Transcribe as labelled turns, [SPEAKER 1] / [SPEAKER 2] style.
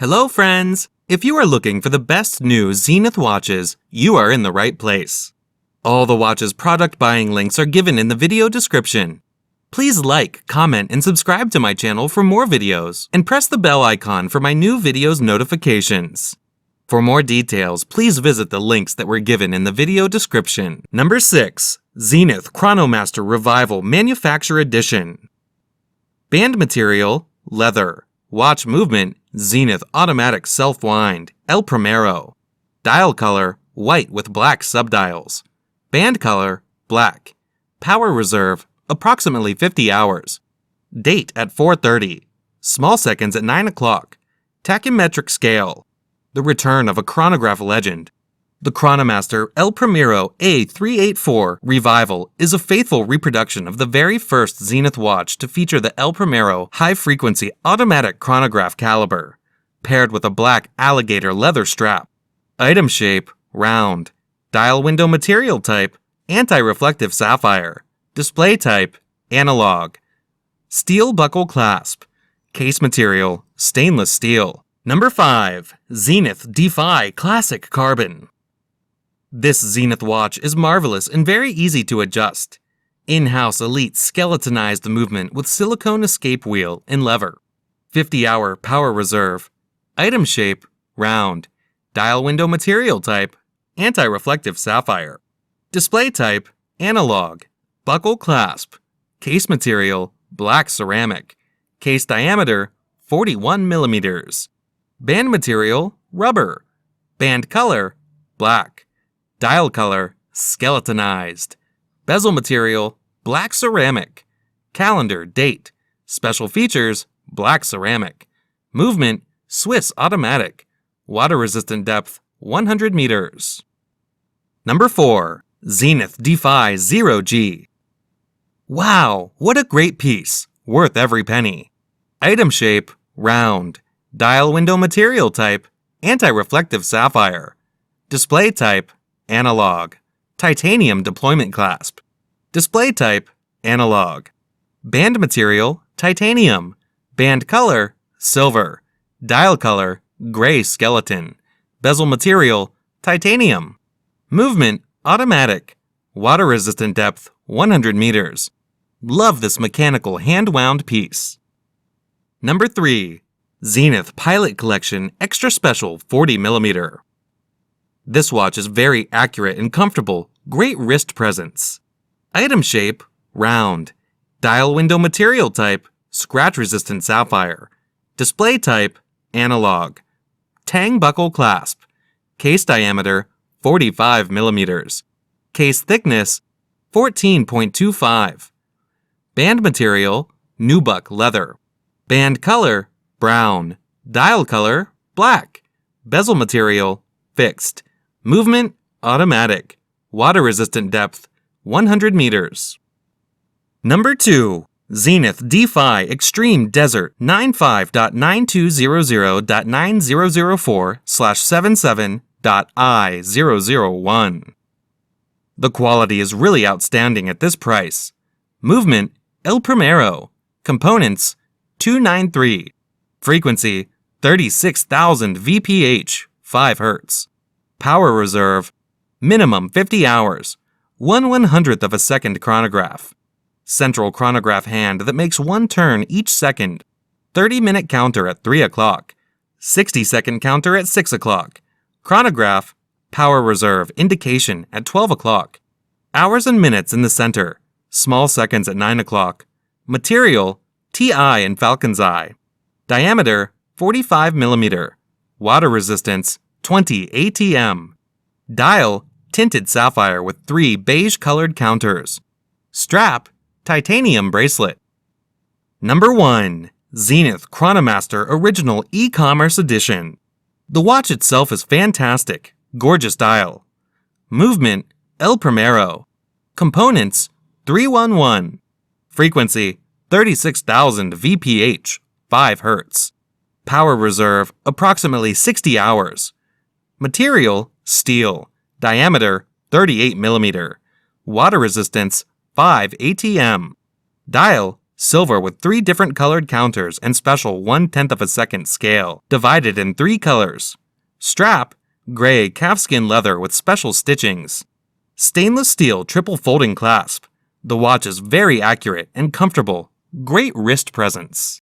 [SPEAKER 1] Hello friends! If you are looking for the best new ZENITH watches, you are in the right place. All the watches product buying links are given in the video description. Please like, comment, and subscribe to my channel for more videos, and press the bell icon for my new videos notifications. For more details, please visit the links that were given in the video description. Number 6. ZENITH Chronomaster Revival Manufacturer Edition. Band material, leather. Watch movement, ZENITH Automatic Self-Wind, El Primero. Dial color, white with black subdials. Band color, black. Power reserve, approximately 50 hours. Date at 4:30. Small seconds at 9 o'clock. Tachymetric scale. The return of a chronograph legend. The Chronomaster El Primero A384 Revival is a faithful reproduction of the very first ZENITH watch to feature the El Primero high-frequency automatic chronograph caliber, paired with a black alligator leather strap. Item shape, round. Dial window material type, anti-reflective sapphire. Display type, analog. Steel buckle clasp. Case material, stainless steel. Number 5. ZENITH Defy Classic Carbon. This ZENITH watch is marvelous and very easy to adjust. In-house elite skeletonized movement with silicone escape wheel and lever. 50-hour power reserve. Item shape, round. Dial window material type, anti-reflective sapphire. Display type, analog. Buckle clasp. Case material, black ceramic. Case diameter, 41 millimeters. Band material, rubber. Band color, black. Dial color, skeletonized. Bezel material, black ceramic. Calendar, date. Special features, black ceramic. Movement, Swiss automatic. Water resistant depth, 100 meters. Number 4. ZENITH Defy 0G. Wow, what a great piece. Worth every penny. Item shape, round. Dial window material type, anti-reflective sapphire. Display type, analog. Titanium deployment clasp. Display type, analog. Band material, titanium. Band color, silver. Dial color, gray skeleton. Bezel material, titanium. Movement, automatic. Water resistant depth, 100 meters. Love this mechanical hand-wound piece. Number 3. ZENITH Pilot Collection Extra Special 40mm. This watch is very accurate and comfortable, great wrist presence. Item shape, round. Dial window material type, scratch-resistant sapphire. Display type, analog. Tang buckle clasp. Case diameter, 45 millimeters. Case thickness, 14.25. Band material, nubuck leather. Band color, brown. Dial color, black. Bezel material, fixed. Movement, automatic. Water resistant depth, 100 meters. Number 2. ZENITH Defy Extreme Desert 95.9200.9004/77.I001. The quality is really outstanding at this price. Movement, El Primero. Components, 293. Frequency, 36,000 VPH, 5 Hz. Power reserve, minimum 50 hours, 1/100th of a second chronograph. Central chronograph hand that makes one turn each second. 30-minute counter at 3 o'clock. 60-second counter at 6 o'clock. Chronograph, power reserve indication at 12 o'clock. Hours and minutes in the center. Small seconds at 9 o'clock. Material, TI and Falcon's Eye. Diameter, 45 millimeter. Water resistance, 20 ATM. Dial, tinted sapphire with 3 beige-colored counters. Strap, titanium bracelet. Number 1. ZENITH Chronomaster Original E-Commerce Edition. The watch itself is fantastic. Gorgeous dial. Movement, El Primero. Components, 311. Frequency, 36,000 VPH, 5 Hz. Power reserve, approximately 60 hours. Material, steel. Diameter, 38 millimeter. Water resistance, 5 ATM. Dial, Silver with 3 different colored counters and special 1/10 of a second scale, divided in 3 colors. Strap, gray calfskin leather with special stitchings. Stainless steel triple folding clasp. The watch is very accurate and comfortable. Great wrist presence.